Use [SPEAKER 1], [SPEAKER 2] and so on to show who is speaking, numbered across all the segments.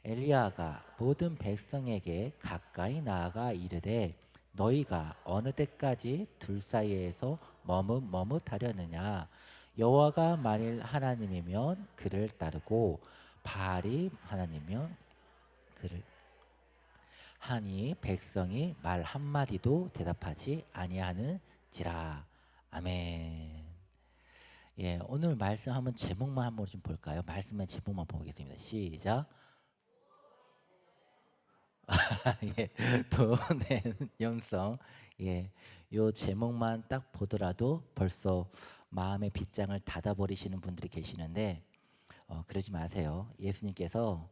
[SPEAKER 1] 엘리야가 모든 백성에게 가까이 나아가 이르되 너희가 어느 때까지 둘 사이에서 머뭇머뭇하려느냐. 여호와가 만일 하나님이면 그를 따르고 바알이 하나님이면 그를 하니 백성이 말 한마디도 대답하지 아니하는지라. 아멘. 예, 오늘 말씀 한번 제목만 한번 좀 볼까요? 말씀의 제목만 보겠습니다. 시작. 예, 돈의 영성. 예, 요 제목만 딱 보더라도 벌써 마음의 빗장을 닫아버리시는 분들이 계시는데 그러지 마세요. 예수님께서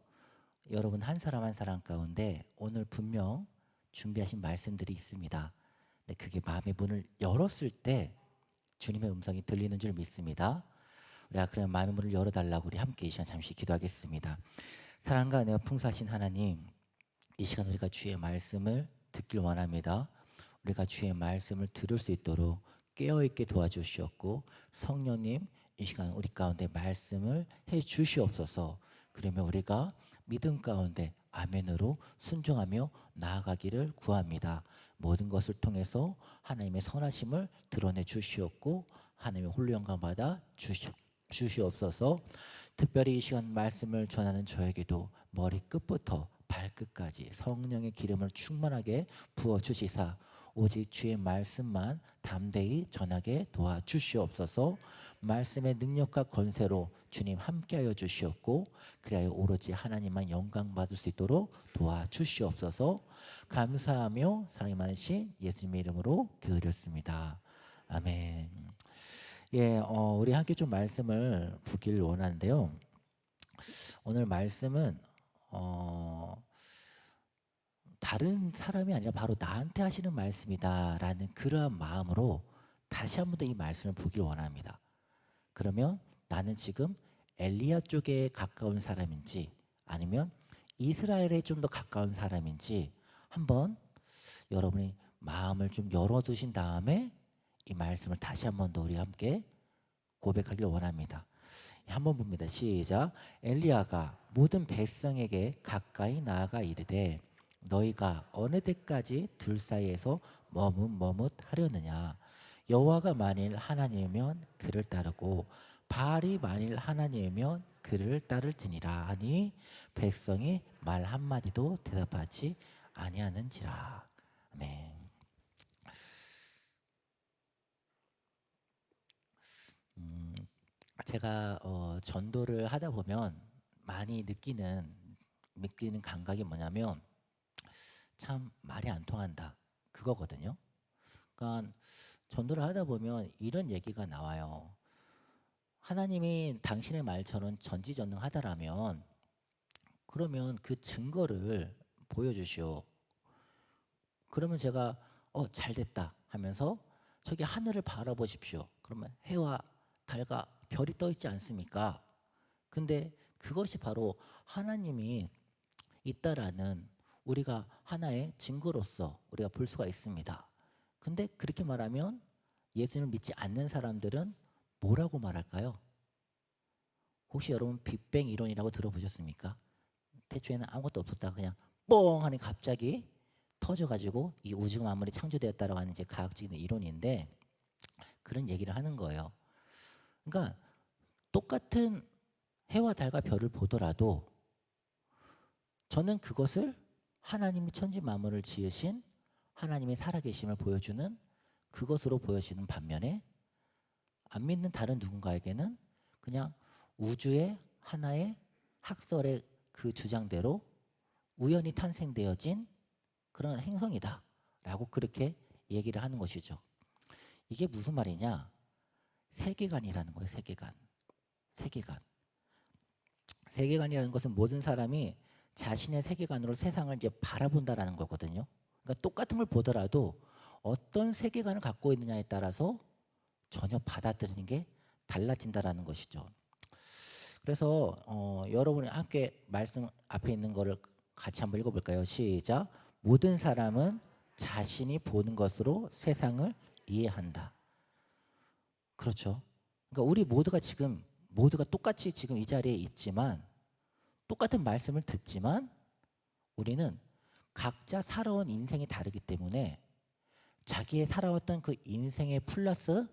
[SPEAKER 1] 여러분 한 사람 한 사람 가운데 오늘 분명 준비하신 말씀들이 있습니다. 근데 그게 마음의 문을 열었을 때 주님의 음성이 들리는 줄 믿습니다. 우리가 그러면 마음의 문을 열어달라고 우리 함께 이 시간 잠시 기도하겠습니다. 사랑과 은혜가 풍성하신 하나님, 이 시간 우리가 주의 말씀을 듣길 원합니다. 우리가 주의 말씀을 들을 수 있도록 깨어있게 도와주시옵고 성령님 이 시간 우리 가운데 말씀을 해 주시옵소서. 그러면 우리가 믿음 가운데 아멘으로 순종하며 나아가기를 구합니다. 모든 것을 통해서 하나님의 선하심을 드러내 주시옵고 하나님의 홀로 영광 받아 주시옵소서. 특별히 이 시간 말씀을 전하는 저에게도 머리끝부터 발끝까지 성령의 기름을 충만하게 부어주시사 오직 주의 말씀만 담대히 전하게 도와주시옵소서. 말씀의 능력과 권세로 주님 함께하여 주시옵고 그리하여 오로지 하나님만 영광 받을 수 있도록 도와주시옵소서. 감사하며 사랑이 많으신 예수님의 이름으로 기도드렸습니다. 아멘. 예, 우리 함께 좀 말씀을 보길 원하는데요. 오늘 말씀은 다른 사람이 아니라 바로 나한테 하시는 말씀이다라는 그러한 마음으로 다시 한 번 더 이 말씀을 보길 원합니다. 그러면 나는 지금 엘리야 쪽에 가까운 사람인지 아니면 이스라엘에 좀 더 가까운 사람인지 한번 여러분이 마음을 좀 열어두신 다음에 이 말씀을 다시 한 번 더 우리 함께 고백하길 원합니다. 한번 봅니다. 시작. 엘리야가 모든 백성에게 가까이 나아가 이르되 너희가 어느 때까지 둘 사이에서 머뭇머뭇하려느냐. 여호와가 만일 하나님이면 그를 따르고 바알이 만일 하나님이면 그를 따를지니라 하니 백성이 말 한마디도 대답하지 아니하는지라. 아멘. 제가 전도를 하다 보면 많이 느끼는 감각이 뭐냐면 참 말이 안 통한다 그거거든요. 그러니까 전도를 하다 보면 이런 얘기가 나와요. 하나님이 당신의 말처럼 전지전능하다라면 그러면 그 증거를 보여주시오. 그러면 제가 잘됐다 하면서 저기 하늘을 바라보십시오. 그러면 해와 달과 별이 떠 있지 않습니까? 근데 그것이 바로 하나님이 있다라는 우리가 하나의 증거로서 우리가 볼 수가 있습니다. 근데 그렇게 말하면 예수님을 믿지 않는 사람들은 뭐라고 말할까요? 혹시 여러분 빅뱅 이론이라고 들어보셨습니까? 태초에는 아무것도 없었다가 그냥 뻥 하니 갑자기 터져가지고 이 우주가 만물이 창조되었다라고 하는 이제 과학적인 이론인데 그런 얘기를 하는 거예요. 그러니까 똑같은 해와 달과 별을 보더라도 저는 그것을 하나님이 천지 만물을 지으신 하나님의 살아계심을 보여주는 그것으로 보여지는 반면에 안 믿는 다른 누군가에게는 그냥 우주의 하나의 학설의 그 주장대로 우연히 탄생되어진 그런 행성이다 라고 그렇게 얘기를 하는 것이죠. 이게 무슨 말이냐? 세계관이라는 거예요. 세계관이라는 것은 모든 사람이 자신의 세계관으로 세상을 이제 바라본다라는 거거든요. 그러니까 똑같은 걸 보더라도 어떤 세계관을 갖고 있느냐에 따라서 전혀 받아들이는 게 달라진다라는 것이죠. 그래서 여러분이 함께 말씀 앞에 있는 거를 같이 한번 읽어볼까요? 시작. 모든 사람은 자신이 보는 것으로 세상을 이해한다. 그렇죠. 그러니까 우리 모두가 똑같이 지금 이 자리에 있지만 똑같은 말씀을 듣지만 우리는 각자 살아온 인생이 다르기 때문에 자기의 살아왔던 그 인생의 플러스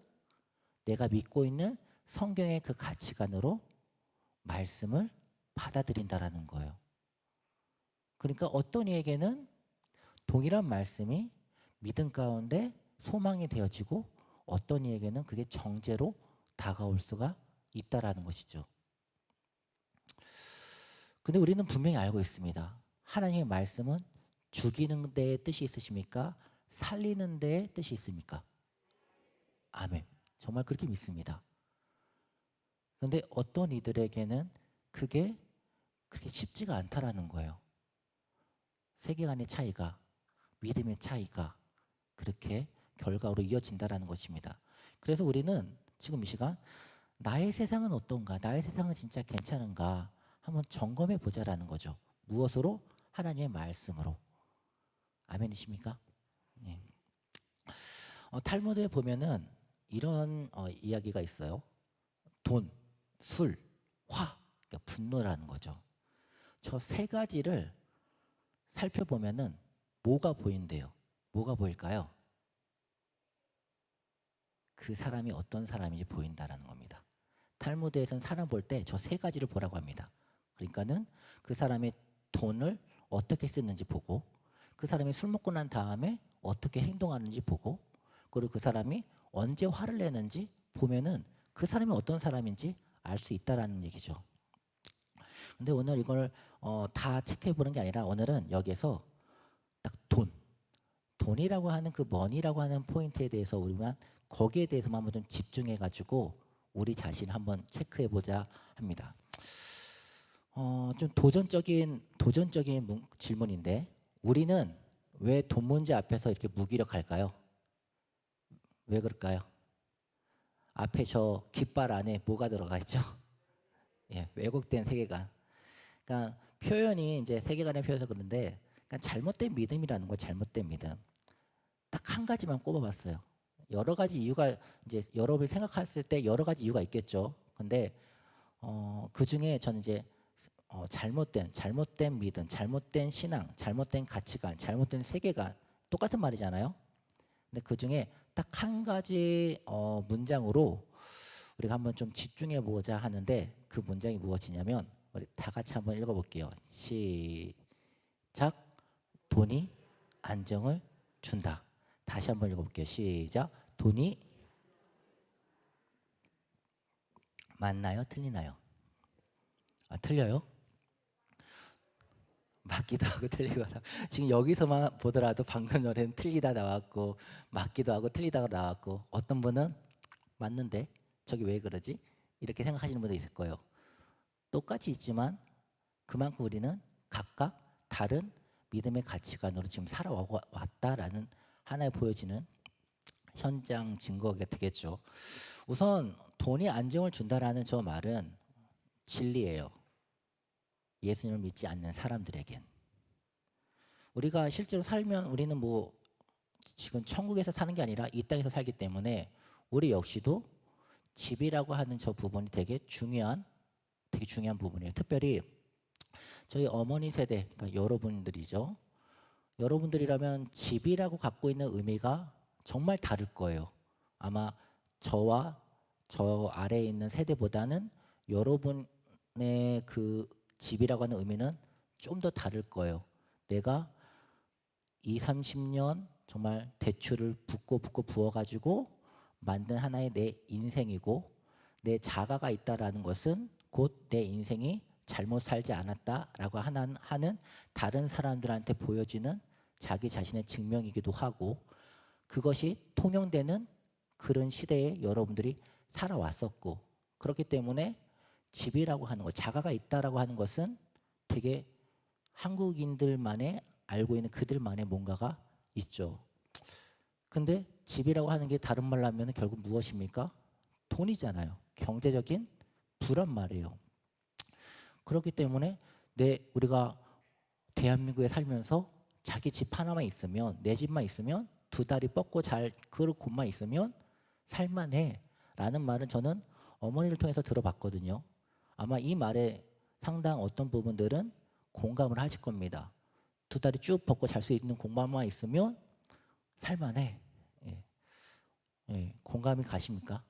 [SPEAKER 1] 내가 믿고 있는 성경의 그 가치관으로 말씀을 받아들인다라는 거예요. 그러니까 어떤 이에게는 동일한 말씀이 믿음 가운데 소망이 되어지고 어떤 이에게는 그게 정죄로 다가올 수가 있다라는 것이죠. 근데 우리는 분명히 알고 있습니다. 하나님의 말씀은 죽이는 데에 뜻이 있으십니까? 살리는 데에 뜻이 있습니까? 아멘. 정말 그렇게 믿습니다. 그런데 어떤 이들에게는 그게 그렇게 쉽지가 않다라는 거예요. 세계관의 차이가, 믿음의 차이가 그렇게 결과로 이어진다라는 것입니다. 그래서 우리는 지금 이 시간 나의 세상은 어떤가? 나의 세상은 진짜 괜찮은가? 한번 점검해 보자라는 거죠. 무엇으로? 하나님의 말씀으로. 아멘이십니까? 예. 탈무드에 보면은 이런 이야기가 있어요. 돈, 술, 화, 그러니까 분노라는 거죠. 저 세 가지를 살펴보면은 뭐가 보인대요? 뭐가 보일까요? 그 사람이 어떤 사람인지 보인다라는 겁니다. 탈무드에서는 사람 볼 때 저 세 가지를 보라고 합니다. 그러니까는 그 사람의 돈을 어떻게 쓰는지 보고, 그 사람이 술 먹고 난 다음에 어떻게 행동하는지 보고, 그리고 그 사람이 언제 화를 내는지 보면은 그 사람이 어떤 사람인지 알 수 있다라는 얘기죠. 근데 오늘 이걸 다 체크해 보는 게 아니라 오늘은 여기에서 딱 돈이라고 하는 그 머니라고 하는 포인트에 대해서 우리만 거기에 대해서만 한번 좀 집중해 가지고 우리 자신을 한번 체크해 보자 합니다. 좀 도전적인 질문인데 우리는 왜 돈 문제 앞에서 이렇게 무기력할까요? 왜 그럴까요? 앞에 저 깃발 안에 뭐가 들어가 있죠? 예, 왜곡된 세계관. 그러니까 표현이 이제 세계관의 표현에서 그런데 그러니까 잘못된 믿음이라는 거 잘못된 믿음. 딱 한 가지만 꼽아봤어요. 여러 가지 이유가 이제 여러분이 생각했을 때 여러 가지 이유가 있겠죠. 근데 그 중에 저는 이제 잘못된 믿음, 잘못된 신앙, 잘못된 가치관, 잘못된 세계관 똑같은 말이잖아요. 근데 그 중에 딱 한 가지 문장으로 우리가 한번 좀 집중해 보자 하는데 그 문장이 무엇이냐면 우리 다 같이 한번 읽어볼게요. 시작. 돈이 안정을 준다. 다시 한번 읽어볼게요. 시작. 돈이 맞나요? 틀리나요? 틀려요? 맞기도 하고 틀리고 하고. 지금 여기서만 보더라도 방금 전에는 틀리다 나왔고 맞기도 하고 틀리다가 나왔고 어떤 분은 맞는데 저기 왜 그러지? 이렇게 생각하시는 분도 있을 거예요. 똑같이 있지만 그만큼 우리는 각각 다른 믿음의 가치관으로 지금 살아왔다라는 하나의 보여지는 현장 증거가 되겠죠. 우선 돈이 안정을 준다라는 저 말은 진리예요. 예수님을 믿지 않는 사람들에겐. 우리가 실제로 살면 우리는 뭐 지금 천국에서 사는 게 아니라 이 땅에서 살기 때문에 우리 역시도 집이라고 하는 저 부분이 되게 중요한 부분이에요. 특별히 저희 어머니 세대, 그러니까 여러분들이죠. 여러분들이라면 집이라고 갖고 있는 의미가 정말 다를 거예요. 아마 저와 저 아래에 있는 세대보다는 여러분의 그 집이라고 하는 의미는 좀 더 다를 거예요. 내가 2, 30년 정말 대출을 붓고 부어가지고 만든 하나의 내 인생이고 내 자가가 있다라는 것은 곧 내 인생이 잘못 살지 않았다라고 하는 다른 사람들한테 보여지는 자기 자신의 증명이기도 하고 그것이 통용되는 그런 시대에 여러분들이 살아왔었고 그렇기 때문에 집이라고 하는 것, 자가가 있다라고 하는 것은 되게 한국인들만의 알고 있는 그들만의 뭔가가 있죠. 근데 집이라고 하는 게 다른 말로 하면 결국 무엇입니까? 돈이잖아요. 경제적인 부란 말이에요. 그렇기 때문에 우리가 대한민국에 살면서 자기 집 하나만 있으면 내 집만 있으면 두 다리 뻗고 잘 그럴 곳만 있으면 살만해 라는 말은 저는 어머니를 통해서 들어봤거든요. 아마 이 말에 상당 어떤 부분들은 공감을 하실 겁니다. 두 다리 쭉 뻗고 잘 수 있는 공간만 있으면 살만해. 예. 예. 공감이 가십니까?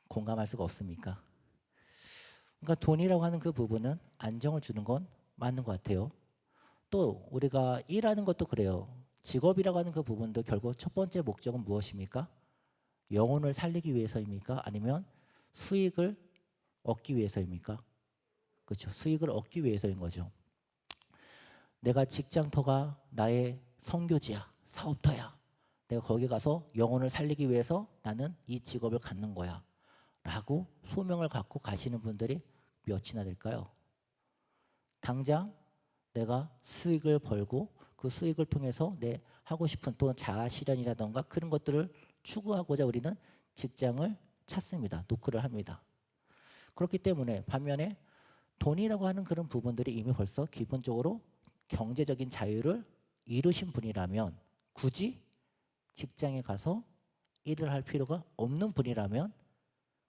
[SPEAKER 1] 공감할 수가 없습니까? 그러니까 돈이라고 하는 그 부분은 안정을 주는 건 맞는 것 같아요. 또 우리가 일하는 것도 그래요. 직업이라고 하는 그 부분도 결국 첫 번째 목적은 무엇입니까? 영혼을 살리기 위해서입니까? 아니면 수익을 얻기 위해서입니까? 그렇죠. 수익을 얻기 위해서인 거죠. 내가 직장터가 나의 선교지야, 사업터야. 내가 거기 가서 영혼을 살리기 위해서 나는 이 직업을 갖는 거야. 라고 소명을 갖고 가시는 분들이 몇이나 될까요? 당장 내가 수익을 벌고 그 수익을 통해서 내 하고 싶은 또 자아 실현이라던가 그런 것들을 추구하고자 우리는 직장을 찾습니다. 노크를 합니다. 그렇기 때문에 반면에 돈이라고 하는 그런 부분들이 이미 벌써 기본적으로 경제적인 자유를 이루신 분이라면 굳이 직장에 가서 일을 할 필요가 없는 분이라면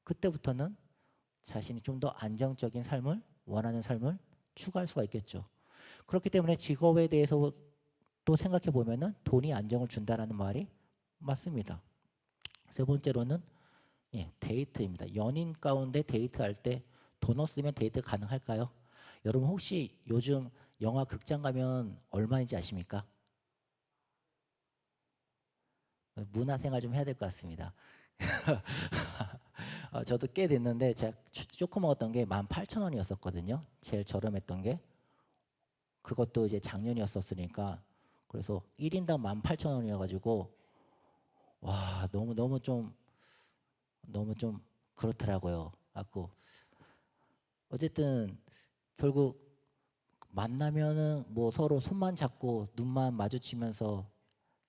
[SPEAKER 1] 그때부터는 자신이 좀 더 안정적인 삶을 원하는 삶을 추구할 수가 있겠죠. 그렇기 때문에 직업에 대해서 또 생각해 보면은 돈이 안정을 준다라는 말이 맞습니다. 세 번째로는 데이트입니다. 연인 가운데 데이트할 때 돈 없으면 데이트 가능할까요? 여러분 혹시 요즘 영화 극장 가면 얼마인지 아십니까? 문화생활 좀 해야 될 것 같습니다. 저도 꽤 됐는데 제가 조금 먹었던 게 18,000원이었었거든요. 제일 저렴했던 게. 그것도 이제 작년이었었으니까 그래서 1인당 18,000원이어가지고 와 너무 좀 그렇더라고요. 갖고 어쨌든 결국 만나면은 뭐 서로 손만 잡고 눈만 마주치면서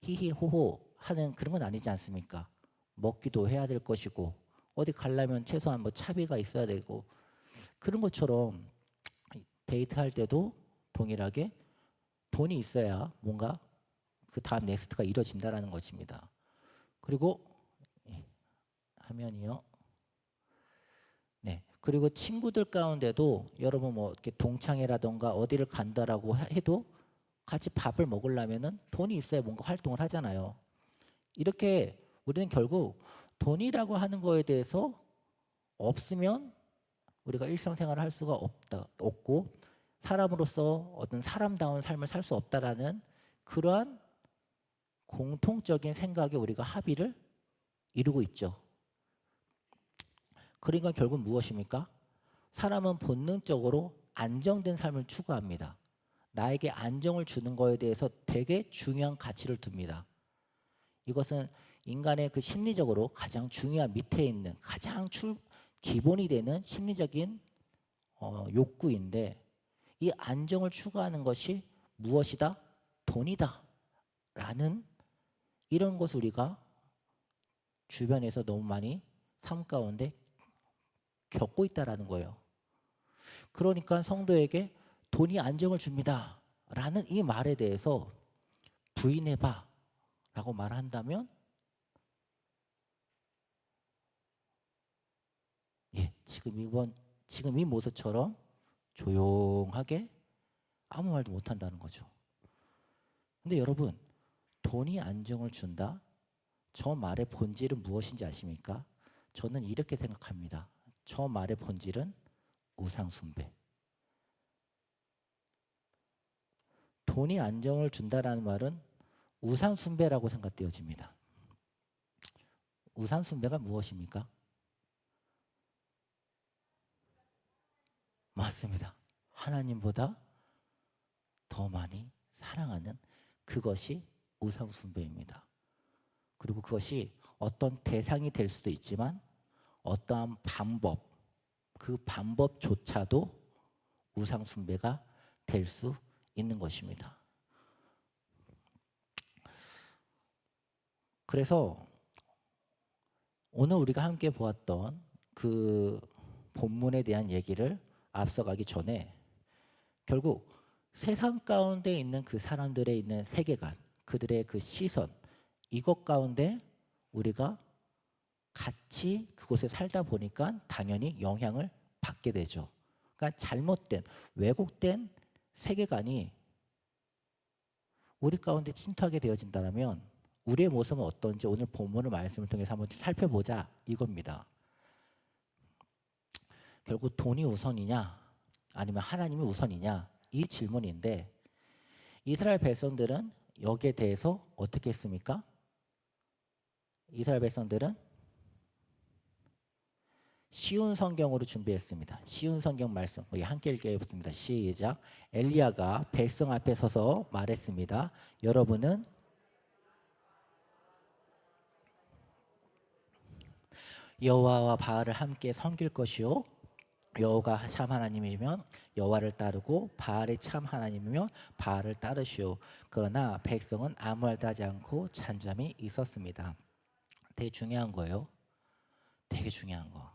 [SPEAKER 1] 히히호호 하는 그런 건 아니지 않습니까? 먹기도 해야 될 것이고 어디 가려면 최소한 뭐 차비가 있어야 되고 그런 것처럼 데이트할 때도 동일하게 돈이 있어야 뭔가 그 다음 넥스트가 이루어진다라는 것입니다. 그리고 화면이요. 네. 그리고 친구들 가운데도 여러분 뭐 이렇게 동창회라던가 어디를 간다라고 해도 같이 밥을 먹으려면은 돈이 있어야 뭔가 활동을 하잖아요. 이렇게 우리는 결국 돈이라고 하는 거에 대해서 없으면 우리가 일상생활을 할 수가 없고 사람으로서 어떤 사람다운 삶을 살 수 없다라는 그러한 공통적인 생각에 우리가 합의를 이루고 있죠. 그러니까 결국 무엇입니까? 사람은 본능적으로 안정된 삶을 추구합니다. 나에게 안정을 주는 거에 대해서 되게 중요한 가치를 둡니다. 이것은 인간의 그 심리적으로 가장 중요한 밑에 있는 가장 기본이 되는 심리적인 욕구인데 이 안정을 추구하는 것이 무엇이다? 돈이다 라는 이런 것을 우리가 주변에서 너무 많이 삶 가운데 겪고 있다라는 거예요. 그러니까 성도에게 돈이 안정을 줍니다 라는 이 말에 대해서 부인해봐 라고 말한다면 지금 이 모습처럼 조용하게 아무 말도 못한다는 거죠. 근데 여러분 돈이 안정을 준다? 저 말의 본질은 무엇인지 아십니까? 저는 이렇게 생각합니다. 저 말의 본질은 우상숭배. 돈이 안정을 준다라는 말은 우상숭배라고 생각되어집니다. 우상숭배가 무엇입니까? 맞습니다. 하나님보다 더 많이 사랑하는 그것이 우상숭배입니다. 그리고 그것이 어떤 대상이 될 수도 있지만 어떠한 방법, 그 방법조차도 우상숭배가 될 수 있는 것입니다. 그래서 오늘 우리가 함께 보았던 그 본문에 대한 얘기를 앞서가기 전에 결국 세상 가운데 있는 그 사람들의 있는 세계관, 그들의 그 시선, 이것 가운데 우리가 같이 그곳에 살다 보니까 당연히 영향을 받게 되죠. 그러니까 잘못된 왜곡된 세계관이 우리 가운데 침투하게 되어진다면 우리의 모습은 어떤지 오늘 본문의 말씀을 통해서 한번 살펴보자 이겁니다. 결국 돈이 우선이냐 아니면 하나님이 우선이냐 이 질문인데 이스라엘 백성들은 여기에 대해서 어떻게 했습니까? 이스라엘 백성들은 쉬운 성경으로 준비했습니다. 쉬운 성경 말씀 우리 함께 읽어보겠습니다. 시작. 엘리야가 백성 앞에 서서 말했습니다. 여러분은 여호와와 바알을 함께 섬길 것이요 여호와가 참 하나님이면 여호와를 따르고 바알이 참 하나님이면 바알을 따르시오. 그러나 백성은 아무 말도 하지 않고 잠잠히 있었습니다. 되게 중요한 거예요. 되게 중요한 거.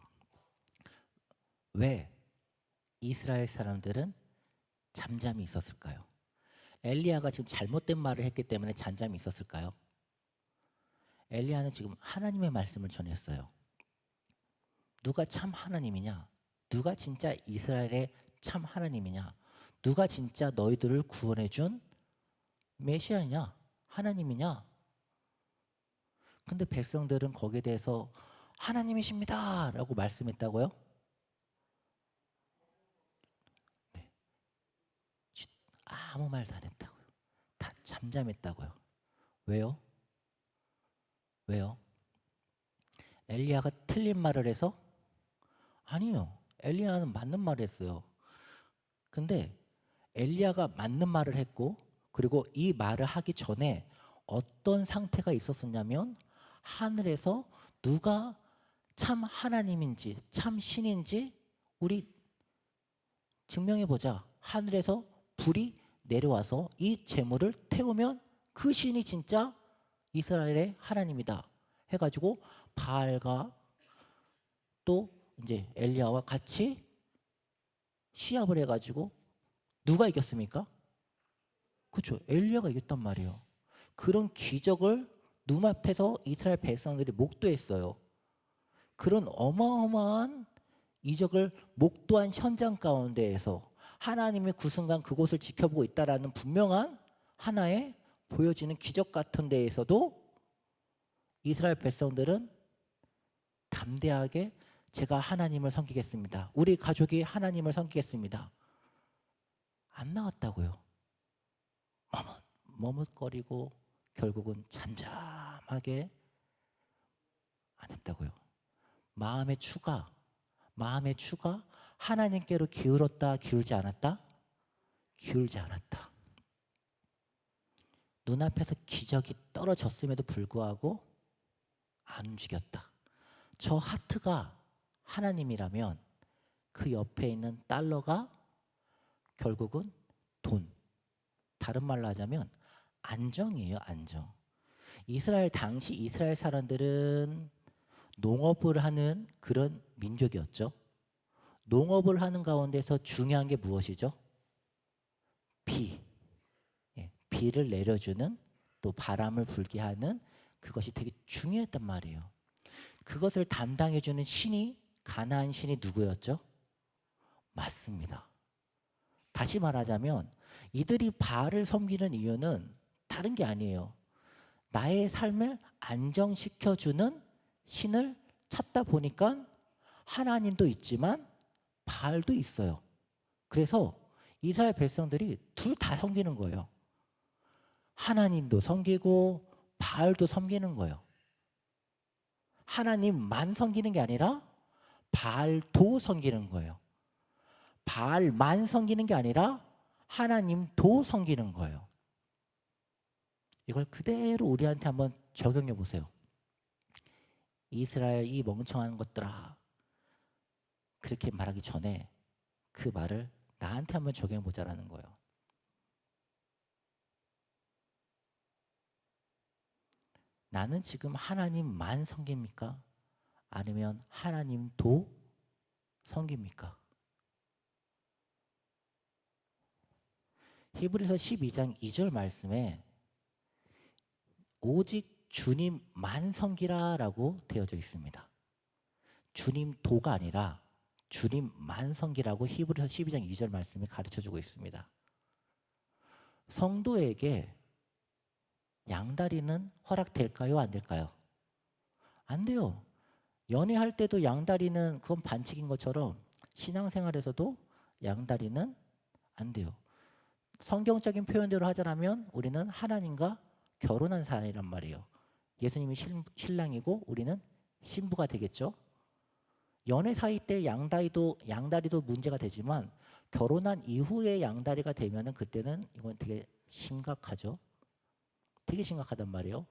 [SPEAKER 1] 왜 이스라엘 사람들은 잠잠히 있었을까요? 엘리야가 지금 잘못된 말을 했기 때문에 잠잠히 있었을까요? 엘리야는 지금 하나님의 말씀을 전했어요. 누가 참 하나님이냐? 누가 진짜 이스라엘의 참 하나님이냐? 누가 진짜 너희들을 구원해 준 메시아냐? 하나님이냐? 근데 백성들은 거기에 대해서 하나님이십니다 라고 말씀했다고요? 네. 아무 말도 안 했다고요. 다 잠잠했다고요. 왜요? 왜요? 엘리야가 틀린 말을 해서? 아니요. 엘리야는 맞는 말을 했어요. 근데 엘리야가 맞는 말을 했고 그리고 이 말을 하기 전에 어떤 상태가 있었었냐면 하늘에서 누가 참 하나님인지 참 신인지 우리 증명해보자. 하늘에서 불이 내려와서 이 재물을 태우면 그 신이 진짜 이스라엘의 하나님이다 해가지고 바알과 또 이제 엘리야와 같이 시합을 해가지고 누가 이겼습니까? 그렇죠. 엘리야가 이겼단 말이에요. 그런 기적을 눈앞에서 이스라엘 백성들이 목도했어요. 그런 어마어마한 이적을 목도한 현장 가운데에서 하나님이 그 순간 그곳을 지켜보고 있다라는 분명한 하나의 보여지는 기적 같은 데에서도 이스라엘 백성들은 담대하게 제가 하나님을 섬기겠습니다. 우리 가족이 하나님을 섬기겠습니다. 안 나왔다고요. 머뭇거리고 결국은 잠잠하게 안 했다고요. 마음의 추가 하나님께로 기울었다 기울지 않았다? 기울지 않았다. 눈앞에서 기적이 떨어졌음에도 불구하고 안 움직였다. 저 하트가 하나님이라면 그 옆에 있는 달러가 결국은 돈. 다른 말로 하자면 안정이에요. 안정. 당시 이스라엘 사람들은 농업을 하는 그런 민족이었죠. 농업을 하는 가운데서 중요한 게 무엇이죠? 비. 비를 내려주는 또 바람을 불게 하는 그것이 되게 중요했단 말이에요. 그것을 담당해주는 신이 가나안 신이 누구였죠? 맞습니다. 다시 말하자면 이들이 바알을 섬기는 이유는 다른 게 아니에요. 나의 삶을 안정시켜주는 신을 찾다 보니까 하나님도 있지만 바알도 있어요. 그래서 이스라엘 백성들이 둘 다 섬기는 거예요. 하나님도 섬기고 바알도 섬기는 거예요. 하나님만 섬기는 게 아니라 바알도 섬기는 거예요. 바알만 섬기는 게 아니라 하나님도 섬기는 거예요. 이걸 그대로 우리한테 한번 적용해 보세요. 이스라엘 이 멍청한 것들아 그렇게 말하기 전에 그 말을 나한테 한번 적용해 보자라는 거예요. 나는 지금 하나님만 섬깁니까? 아니면 하나님도 섬깁니까? 히브리서 12장 2절 말씀에 오직 주님만 섬기라라고 되어져 있습니다. 주님 도가 아니라 주님만 섬기라고 히브리서 12장 2절 말씀이 가르쳐주고 있습니다. 성도에게 양다리는 허락될까요? 안 될까요? 안 돼요. 연애할 때도 양다리는 그건 반칙인 것처럼 신앙생활에서도 양다리는 안 돼요. 성경적인 표현대로 하자면 우리는 하나님과 결혼한 사이란 말이에요. 예수님이 신랑이고 우리는 신부가 되겠죠. 연애 사이 때 양다리도 문제가 되지만 결혼한 이후에 양다리가 되면은 그때는 이건 되게 심각하죠. 되게 심각하단 말이에요.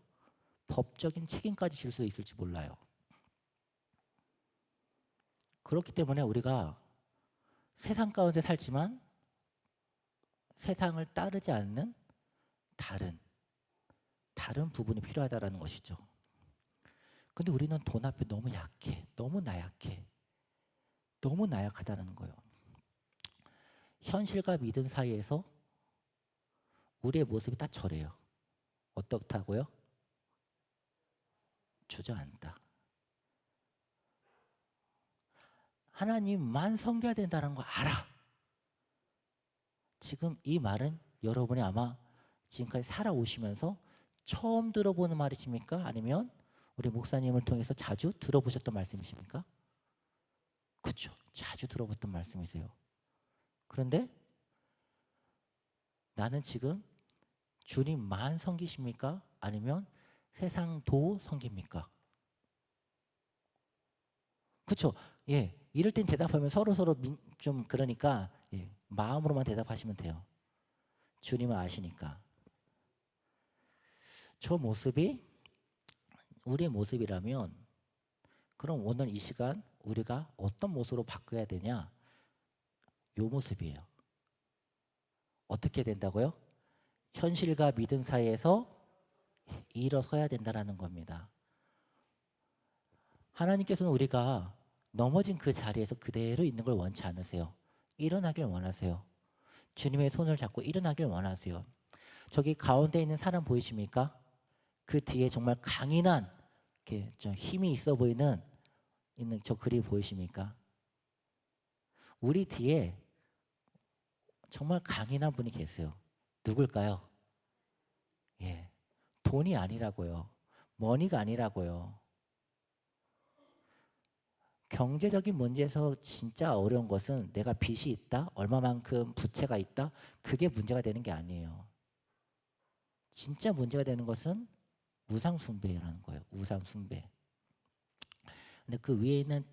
[SPEAKER 1] 법적인 책임까지 질 수 있을지 몰라요. 그렇기 때문에 우리가 세상 가운데 살지만 세상을 따르지 않는 다른 부분이 필요하다라는 것이죠. 근데 우리는 돈 앞에 너무 약해. 너무 나약해. 너무 나약하다는 거예요. 현실과 믿음 사이에서 우리의 모습이 다 저래요. 어떻다고요? 주저앉다. 하나님만 섬겨야 된다는 거 알아. 지금 이 말은 여러분이 아마 지금까지 살아오시면서 처음 들어보는 말이십니까? 아니면 우리 목사님을 통해서 자주 들어보셨던 말씀이십니까? 그렇죠. 자주 들어봤던 말씀이세요. 그런데 나는 지금 주님만 섬기십니까? 아니면 세상도 섬깁니까? 그렇죠. 예, 이럴 땐 대답하면 서로 좀 그러니까 예, 마음으로만 대답하시면 돼요. 주님은 아시니까. 저 모습이 우리의 모습이라면 그럼 오늘 이 시간 우리가 어떤 모습으로 바꿔야 되냐? 요 모습이에요. 어떻게 된다고요? 현실과 믿음 사이에서 일어서야 된다라는 겁니다. 하나님께서는 우리가 넘어진 그 자리에서 그대로 있는 걸 원치 않으세요. 일어나길 원하세요. 주님의 손을 잡고 일어나길 원하세요. 저기 가운데 있는 사람 보이십니까? 그 뒤에 정말 강인한 이렇게 좀 힘이 있어 보이는 있는 저 그림 보이십니까? 우리 뒤에 정말 강인한 분이 계세요. 누굴까요? 예, 돈이 아니라고요. 머니가 아니라고요. 경제적인 문제에서 진짜 어려운 것은 내가 빚이 있다, 얼마만큼 부채가 있다, 그게 문제가 되는 게 아니에요. 진짜 문제가 되는 것은 우상숭배라는 거예요. 우상숭배. 근데 그 위에 있는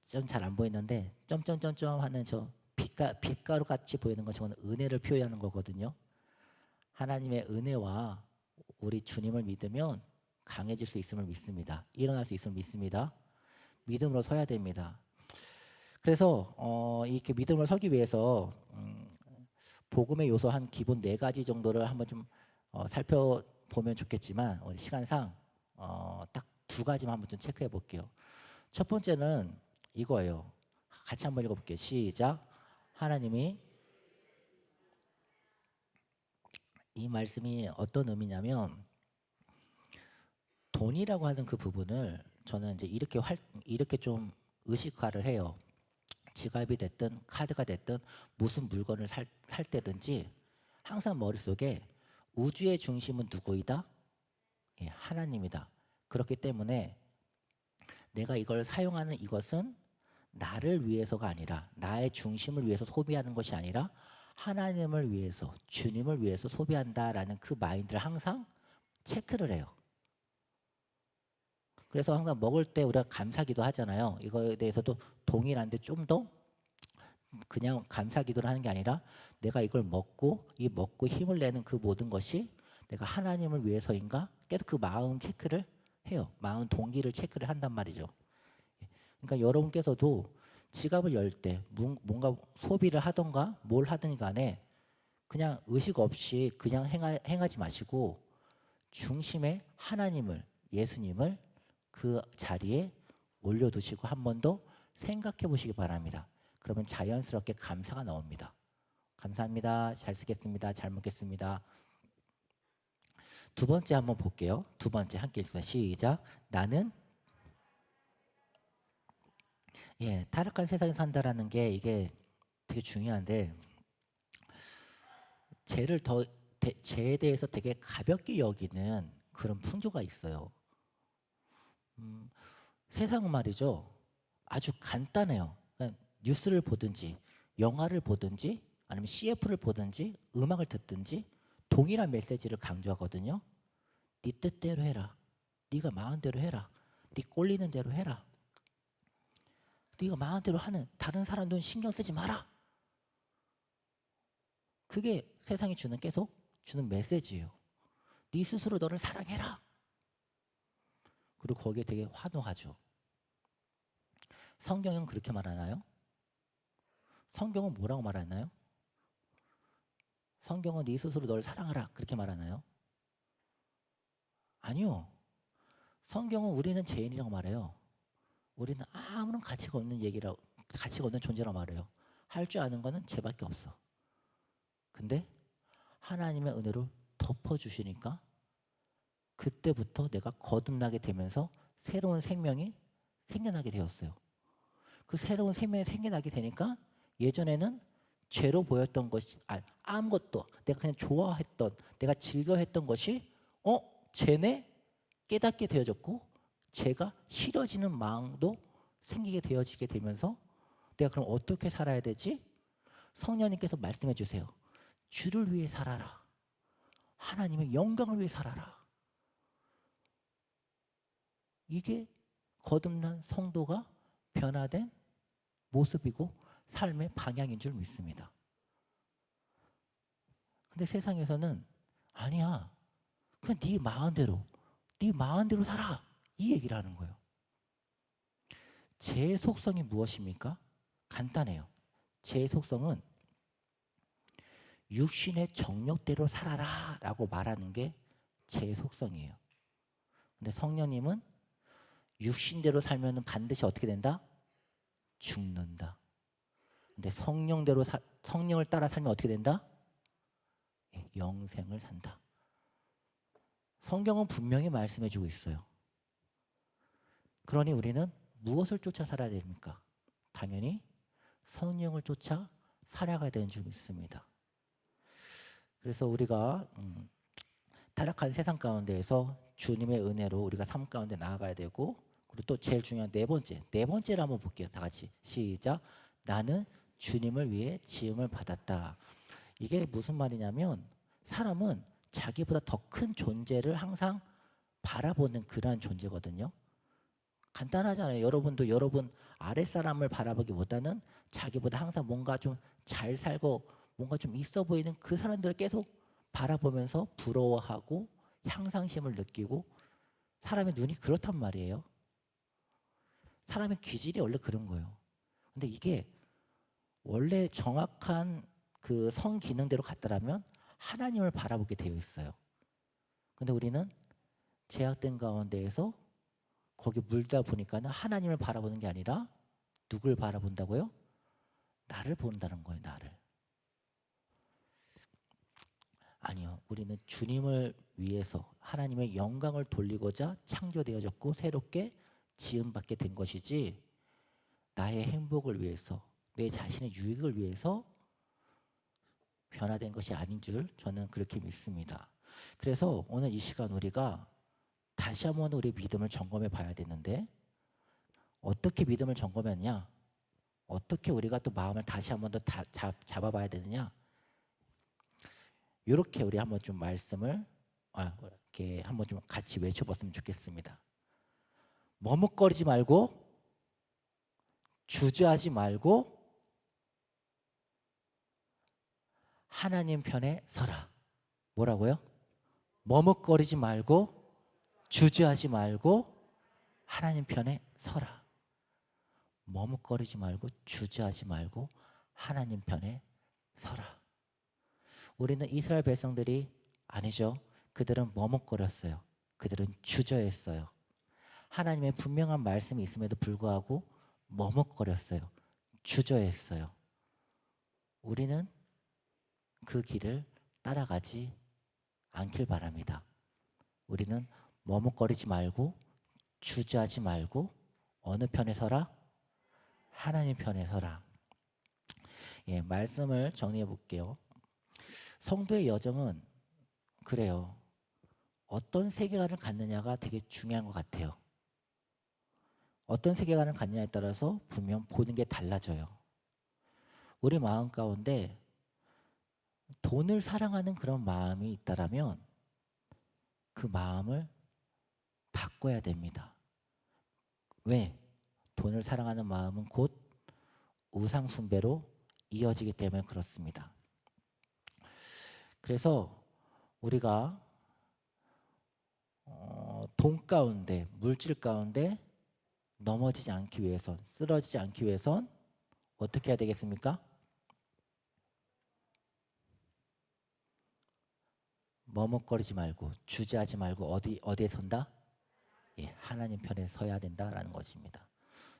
[SPEAKER 1] 좀 잘 안 보이는데 점점점점 하는 저 빛가루 같이 보이는 건 저건 은혜를 표현하는 거거든요. 하나님의 은혜와 우리 주님을 믿으면 강해질 수 있음을 믿습니다. 일어날 수 있음을 믿습니다. 믿음으로 서야 됩니다. 그래서 이렇게 믿음으로 서기 위해서 복음의 요소 한 기본 4가지 정도를 한번 좀 살펴보면 좋겠지만 우리 시간상 딱 2가지만 한번 좀 체크해 볼게요. 첫 번째는 이거예요. 같이 한번 읽어볼게요. 시작. 하나님이 이 말씀이 어떤 의미냐면 돈이라고 하는 그 부분을 저는 이제 이렇게 좀 의식화를 해요. 지갑이 됐든 카드가 됐든 무슨 물건을 살 때든지 항상 머릿속에 우주의 중심은 누구이다? 예, 하나님이다. 그렇기 때문에 내가 이걸 사용하는 이것은 나를 위해서가 아니라 나의 중심을 위해서 소비하는 것이 아니라 하나님을 위해서 주님을 위해서 소비한다라는 그 마인드를 항상 체크를 해요. 그래서 항상 먹을 때 우리가 감사기도 하잖아요. 이거에 대해서도 동일한데 좀 더 그냥 감사기도를 하는 게 아니라 내가 이걸 먹고 힘을 내는 그 모든 것이 내가 하나님을 위해서인가 계속 그 마음 체크를 해요. 마음 동기를 체크를 한단 말이죠. 그러니까 여러분께서도 지갑을 열 때 뭔가 소비를 하던가 뭘 하든 간에 그냥 의식 없이 그냥 행하지 마시고 중심에 하나님을 예수님을 그 자리에 올려두시고 한 번 더 생각해 보시기 바랍니다. 그러면 자연스럽게 감사가 나옵니다. 감사합니다. 잘 쓰겠습니다. 잘 먹겠습니다. 2번째 한번 볼게요. 2번째 함께 읽습니다. 시작. 나는 예, 타락한 세상에 산다라는 게 이게 되게 중요한데 죄에 대해서 되게 가볍게 여기는 그런 풍조가 있어요. 음, 세상은 말이죠. 아주 간단해요. 그냥 뉴스를 보든지 영화를 보든지 아니면 CF를 보든지 음악을 듣든지 동일한 메시지를 강조하거든요. 네 뜻대로 해라. 네가 마음대로 해라. 네 꼴리는 대로 해라. 네가 마음대로 하는 다른 사람들은 신경 쓰지 마라. 그게 세상이 계속 주는 메시지예요. 네 스스로 너를 사랑해라. 그리고 거기에 되게 환호하죠. 성경은 그렇게 말하나요? 성경은 뭐라고 말하나요? 성경은 네 스스로 너를 사랑하라 그렇게 말하나요? 아니요. 성경은 우리는 죄인이라고 말해요. 우리는 아무런 가치가 없는 가치가 없는 존재라고 말해요. 할 줄 아는 거는 죄밖에 없어. 근데 하나님의 은혜로 덮어주시니까 그때부터 내가 거듭나게 되면서 새로운 생명이 생겨나게 되었어요. 그 새로운 생명이 생겨나게 되니까 예전에는 죄로 보였던 것이 아무것도 내가 그냥 좋아했던 내가 즐거워했던 것이 죄네 깨닫게 되어졌고 죄가 싫어지는 마음도 생기게 되어지게 되면서 내가 그럼 어떻게 살아야 되지? 성령님께서 말씀해 주세요. 주를 위해 살아라. 하나님의 영광을 위해 살아라. 이게 거듭난 성도가 변화된 모습이고 삶의 방향인 줄 믿습니다. 근데 세상에서는 아니야. 그냥 네 마음대로 살아. 이 얘기를 하는 거예요. 제 속성이 무엇입니까? 간단해요. 제 속성은 육신의 정욕대로 살아라 라고 말하는 게 제 속성이에요. 근데 성령님은 육신대로 살면 반드시 어떻게 된다? 죽는다. 근데 성령을 따라 살면 어떻게 된다? 영생을 산다. 성경은 분명히 말씀해 주고 있어요. 그러니 우리는 무엇을 쫓아 살아야 됩니까? 당연히 성령을 쫓아 살아가야 되는 줄 믿습니다. 그래서 우리가 타락한 세상 가운데에서 주님의 은혜로 우리가 삶 가운데 나아가야 되고 그리고 또 제일 중요한 네 번째를 한번 볼게요. 다 같이 시작. 나는 주님을 위해 지음을 받았다. 이게 무슨 말이냐면 사람은 자기보다 더 큰 존재를 항상 바라보는 그러한 존재거든요. 간단하잖아요. 여러분도 여러분 아랫사람을 바라보기보다는 자기보다 항상 뭔가 좀 잘 살고 뭔가 좀 있어 보이는 그 사람들을 계속 바라보면서 부러워하고 향상심을 느끼고 사람의 눈이 그렇단 말이에요. 사람의 기질이 원래 그런 거예요. 근데 이게 원래 정확한 그 성기능대로 갔더라면 하나님을 바라보게 되어 있어요. 근데 우리는 제약된 가운데에서 거기 물다 보니까는 하나님을 바라보는 게 아니라 누굴 바라본다고요? 나를 본다는 거예요. 나를. 아니요. 우리는 주님을 위해서 하나님의 영광을 돌리고자 창조되어졌고 새롭게 지음받게 된 것이지 나의 행복을 위해서 내 자신의 유익을 위해서 변화된 것이 아닌 줄 저는 그렇게 믿습니다. 그래서 오늘 이 시간 우리가 다시 한번 우리 믿음을 점검해 봐야 되는데 어떻게 믿음을 점검했냐? 어떻게 우리가 또 마음을 다시 한번 더 잡아봐야 되느냐? 이렇게 우리 한번 좀 말씀을 이렇게 한번 좀 같이 외쳐봤으면 좋겠습니다. 머뭇거리지 말고 주저하지 말고 하나님 편에 서라. 뭐라고요? 머뭇거리지 말고 주저하지 말고 하나님 편에 서라. 머뭇거리지 말고 주저하지 말고 하나님 편에 서라. 우리는 이스라엘 백성들이 아니죠. 그들은 머뭇거렸어요. 그들은 주저했어요. 하나님의 분명한 말씀이 있음에도 불구하고 머뭇거렸어요. 주저했어요. 우리는 그 길을 따라가지 않길 바랍니다. 우리는 머뭇거리지 말고 주저하지 말고 어느 편에 서라? 하나님 편에 서라. 예, 말씀을 정리해 볼게요. 성도의 여정은 그래요. 어떤 세계관을 갖느냐가 되게 중요한 것 같아요. 어떤 세계관을 갖느냐에 따라서 분명 보는 게 달라져요. 우리 마음 가운데 돈을 사랑하는 그런 마음이 있다라면 그 마음을 바꿔야 됩니다. 왜? 돈을 사랑하는 마음은 곧 우상 숭배로 이어지기 때문에 그렇습니다. 그래서 우리가 돈 가운데, 물질 가운데 넘어지지 않기 위해선, 쓰러지지 않기 위해선 어떻게 해야 되겠습니까? 머뭇거리지 말고, 주저하지 말고 어디에 선다? 예, 하나님 편에 서야 된다라는 것입니다.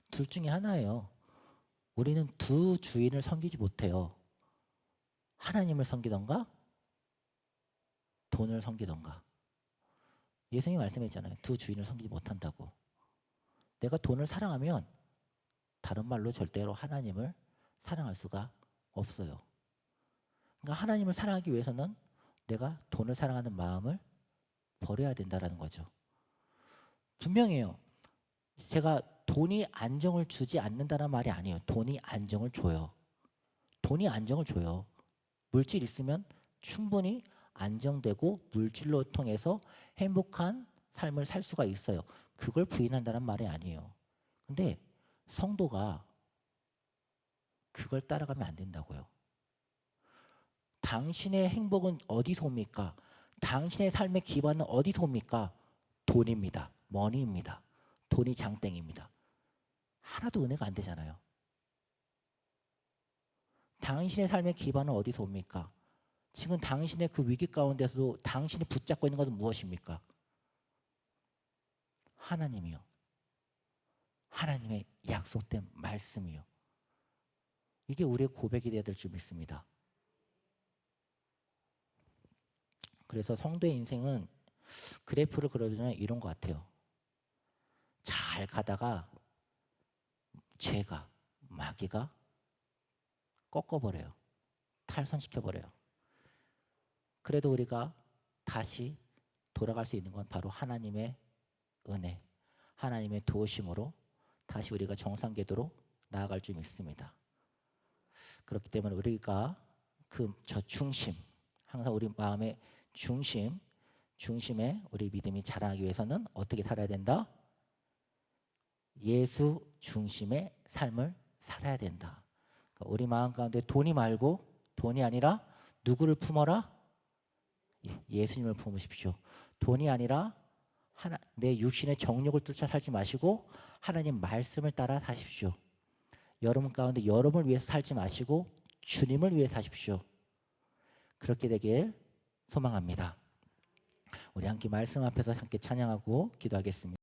[SPEAKER 1] 둘 중에 하나예요. 우리는 두 주인을 섬기지 못해요. 하나님을 섬기던가 돈을 섬기던가. 예수님이 말씀했잖아요. 두 주인을 섬기지 못한다고. 내가 돈을 사랑하면 다른 말로 절대로 하나님을 사랑할 수가 없어요. 그러니까 하나님을 사랑하기 위해서는 내가 돈을 사랑하는 마음을 버려야 된다는 거죠. 분명해요. 제가 돈이 안정을 주지 않는다는 말이 아니에요. 돈이 안정을 줘요. 돈이 안정을 줘요. 물질 있으면 충분히 안정되고 물질로 통해서 행복한 삶을 살 수가 있어요. 그걸 부인한다는 말이 아니에요. 근데 성도가 그걸 따라가면 안 된다고요. 당신의 행복은 어디서 옵니까? 당신의 삶의 기반은 어디서 옵니까? 돈입니다. 머니입니다. 돈이 장땡입니다. 하나도 은혜가 안 되잖아요. 당신의 삶의 기반은 어디서 옵니까? 지금 당신의 그 위기 가운데서도 당신이 붙잡고 있는 것은 무엇입니까? 하나님이요. 하나님의 약속된 말씀이요. 이게 우리의 고백이 되어야 될 줄 믿습니다. 그래서 성도의 인생은 그래프를 그려주면 이런 것 같아요. 잘 가다가 죄가, 마귀가 꺾어버려요. 탈선시켜버려요. 그래도 우리가 다시 돌아갈 수 있는 건 바로 하나님의 은혜, 하나님의 도우심으로 다시 우리가 정상 궤도로 나아갈 줄 믿습니다. 그렇기 때문에 우리가 저 중심, 항상 우리 마음의 중심에 우리 믿음이 자라나기 위해서는 어떻게 살아야 된다? 예수 중심의 삶을 살아야 된다. 그러니까 우리 마음 가운데 돈이 아니라 누구를 품어라? 예수님을 품으십시오. 돈이 아니라 내 육신의 정욕을 쫓아 살지 마시고 하나님 말씀을 따라 사십시오. 여러분 가운데 여러분을 위해서 살지 마시고 주님을 위해 사십시오. 그렇게 되길 소망합니다. 우리 함께 말씀 앞에서 함께 찬양하고 기도하겠습니다.